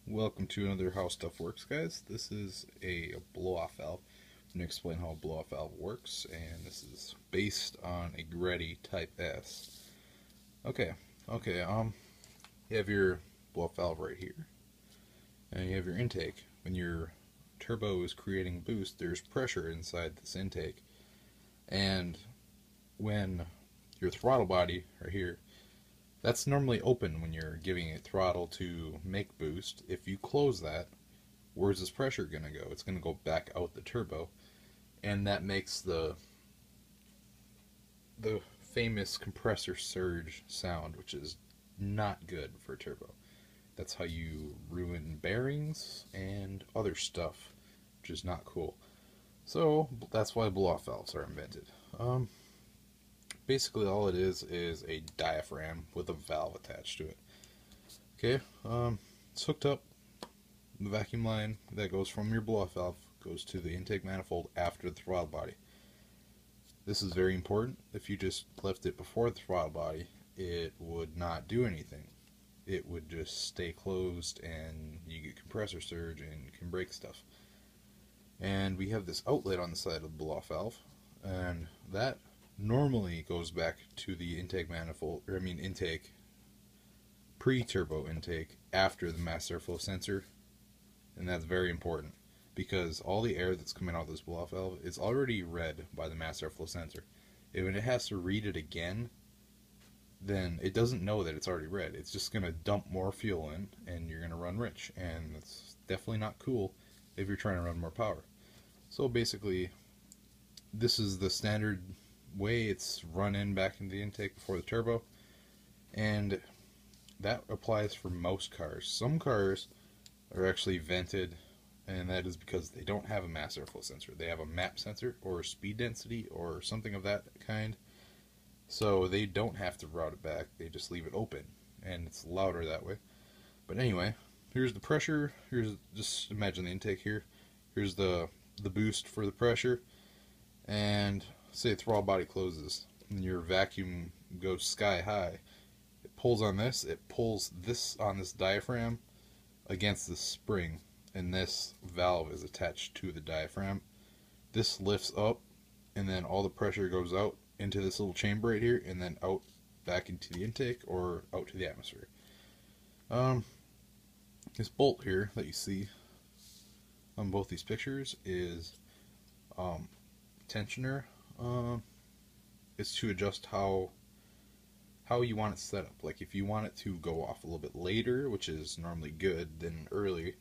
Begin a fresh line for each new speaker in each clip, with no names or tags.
Welcome to another How Stuff Works, guys. This is a blow-off valve. I'm going to explain how a blow-off valve works, and this is based on a Greddy Type S. Okay, you have your blow-off valve right here, and you have your intake. When your turbo is creating boost, there's pressure inside this intake, and when your throttle body right here, that's normally open when you're giving it throttle to make boost. If you close that, where's this pressure going to go? It's going to go back out the turbo, and that makes the famous compressor surge sound, which is not good for a turbo. That's how you ruin bearings and other stuff, which is not cool. So that's why blow-off valves are invented. Basically all it is a diaphragm with a valve attached to it. Okay, it's hooked up. The vacuum line that goes from your blow-off valve goes to the intake manifold after the throttle body. This is very important. If you just left it before the throttle body, it would not do anything. It would just stay closed and you get compressor surge and can break stuff. And we have this outlet on the side of the blow-off valve, and that normally goes back to the intake manifold, or intake, pre-turbo intake, after the mass airflow sensor. And that's very important because all the air that's coming out of this blow-off valve is already read by the mass airflow sensor. If it has to read it again, then it doesn't know that it's already read. It's just going to dump more fuel in and you're going to run rich, and that's definitely not cool if you're trying to run more power. So basically, this is the standard way it's run in back into the intake before the turbo, and that applies for most cars. Some cars are actually vented, and that is because they don't have a mass airflow sensor. They have a map sensor or speed density or something of that kind, so they don't have to route it back. They just leave it open and it's louder that way. But anyway, here's the pressure. Here's, just imagine the intake here. Here's the boost for the pressure, and say throttle body closes and your vacuum goes sky high. It pulls on this, it pulls this on this diaphragm against the spring, and this valve is attached to the diaphragm. This lifts up, and then all the pressure goes out into this little chamber right here, and then out back into the intake or out to the atmosphere. This bolt here that you see on both these pictures is tensioner. Is to adjust how you want it set up. Like if you want it to go off a little bit later, which is normally good, than early,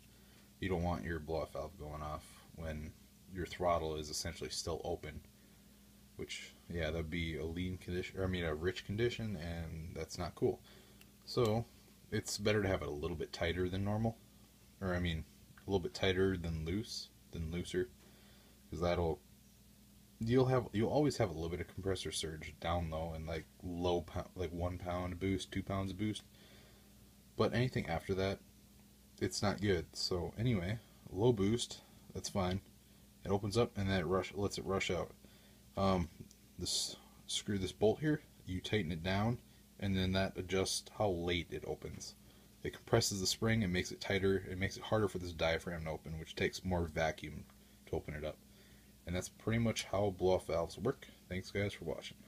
you don't want your blow-off valve going off when your throttle is essentially still open, which, yeah, that'd be a lean condition, or a rich condition, and that's not cool. So it's better to have it a little bit tighter than normal, or a little bit tighter than looser, because you'll always have a little bit of compressor surge down low and like low, like 1 pound boost, 2 pounds of boost. But anything after that, it's not good. So anyway, low boost, that's fine. It opens up and then it lets it rush out. Screw this bolt here, you tighten it down, and then that adjusts how late it opens. It compresses the spring and makes it tighter. It makes it harder for this diaphragm to open, which takes more vacuum to open it up. And that's pretty much how blow-off valves work. Thanks guys for watching.